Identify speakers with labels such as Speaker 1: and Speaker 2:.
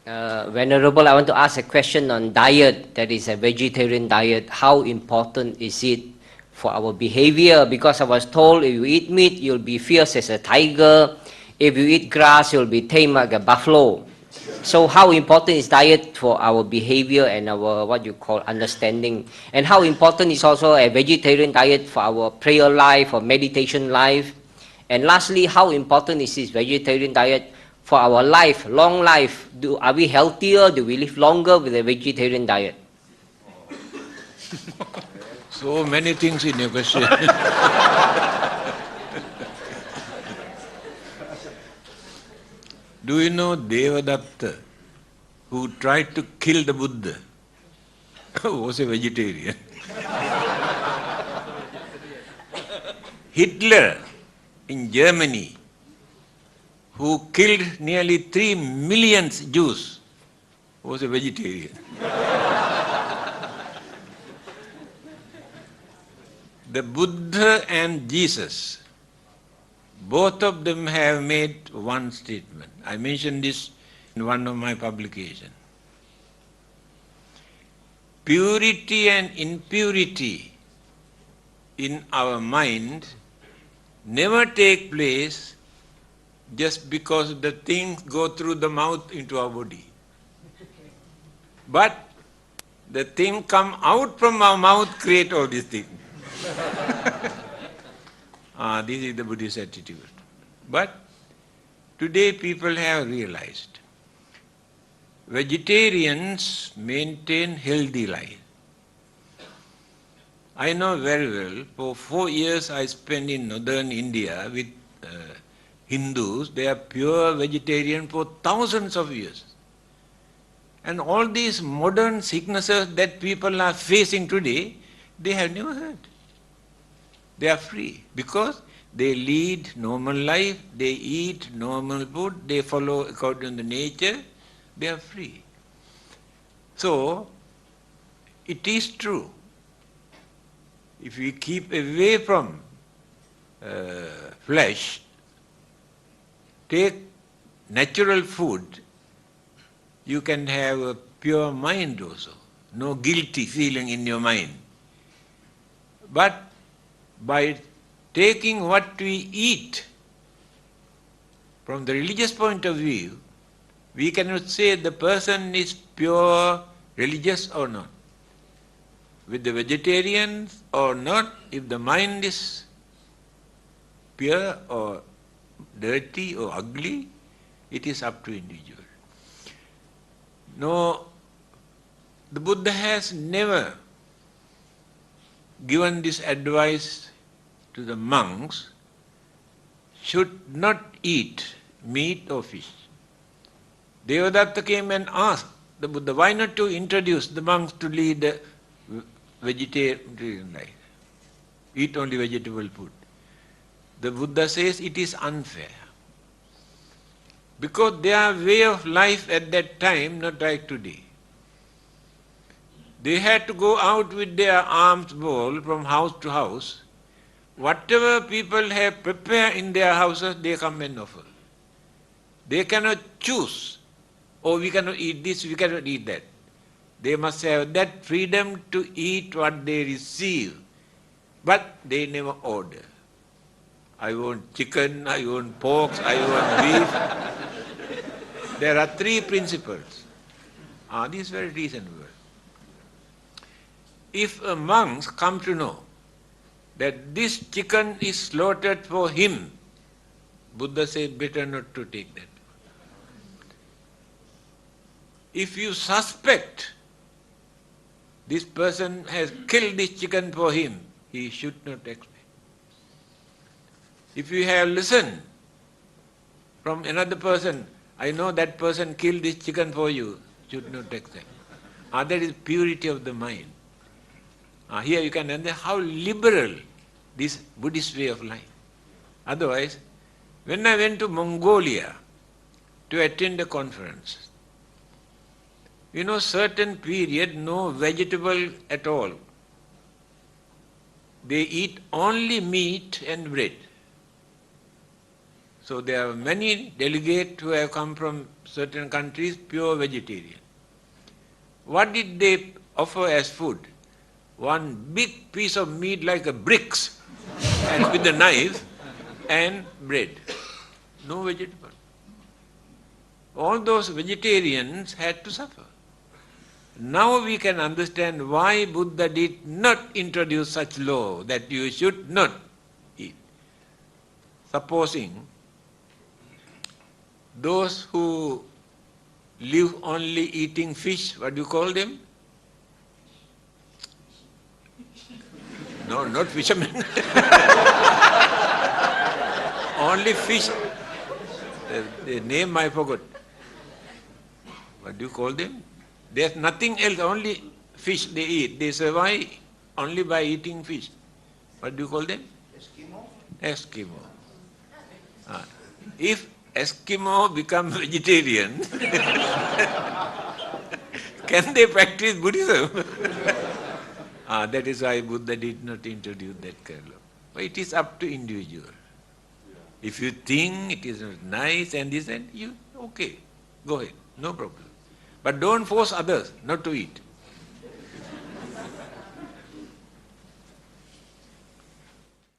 Speaker 1: Venerable, I want to ask a question on diet, that is a vegetarian diet. How important is it for our behavior? Because I was told if you eat meat, you'll be fierce as a tiger. If you eat grass, you'll be tame like a buffalo. So how important is diet for our behavior and our what you call understanding? And how important is also a vegetarian diet for our prayer life or meditation life? And lastly, how important is this vegetarian diet for our life, long life? Are we healthier? Do we live longer with a vegetarian diet?
Speaker 2: So many things in your question. Do you know Devadatta, who tried to kill the Buddha, was a vegetarian? Hitler in Germany, who killed nearly 3 million Jews, was a vegetarian. The Buddha and Jesus, both of them have made one statement. I mentioned this in one of my publications. Purity and impurity in our mind never take place just because the things go through the mouth into our body. But the thing come out from our mouth create all these things. This is the Buddhist attitude. But today people have realized vegetarians maintain healthy life. I know very well, for 4 years I spent in northern India with Hindus. They are pure vegetarian for thousands of years. And all these modern sicknesses that people are facing today, they have never heard. They are free because they lead normal life, they eat normal food, they follow according to nature, they are free. So, it is true. If we keep away from flesh, take natural food, you can have a pure mind also, no guilty feeling in your mind. But by taking what we eat from the religious point of view, we cannot say the person is pure religious or not. With the vegetarians or not, if the mind is pure or dirty or ugly, it is up to individual. No, the Buddha has never given this advice to the monks, should not eat meat or fish. Devadatta came and asked the Buddha, why not to introduce the monks to lead a vegetarian life? Eat only vegetable food. The Buddha says it is unfair. Because their way of life at that time, not like today. They had to go out with their alms bowl from house to house. Whatever people have prepared in their houses, they come and offer. They cannot choose, oh, we cannot eat this, we cannot eat that. They must have that freedom to eat what they receive. But they never order. I want chicken, I want pork, I want beef. There are 3 principles. This is very reasonable. If a monk comes to know that this chicken is slaughtered for him, Buddha says better not to take that. If you suspect this person has killed this chicken for him, he should not expect. If you have listened from another person, I know that person killed this chicken for you, should not accept. That is purity of the mind. Here you can understand how liberal this Buddhist way of life. Otherwise, when I went to Mongolia to attend a conference, certain period, no vegetable at all. They eat only meat and bread. So there are many delegates who have come from certain countries, pure vegetarian. What did they offer as food? One big piece of meat like a bricks and with a knife and bread. No vegetable. All those vegetarians had to suffer. Now we can understand why Buddha did not introduce such law that you should not eat. Supposing those who live only eating fish, what do you call them? No, not fishermen. Only fish. The name I forgot. What do you call them? There's nothing else, only fish they eat. They survive only by eating fish. What do you call them? Eskimo. If Eskimo become vegetarian, can they practice Buddhism? That is why Buddha did not introduce that kind of law. But it is up to individual. If you think it is not nice and this and you, okay, go ahead, no problem. But don't force others not to eat.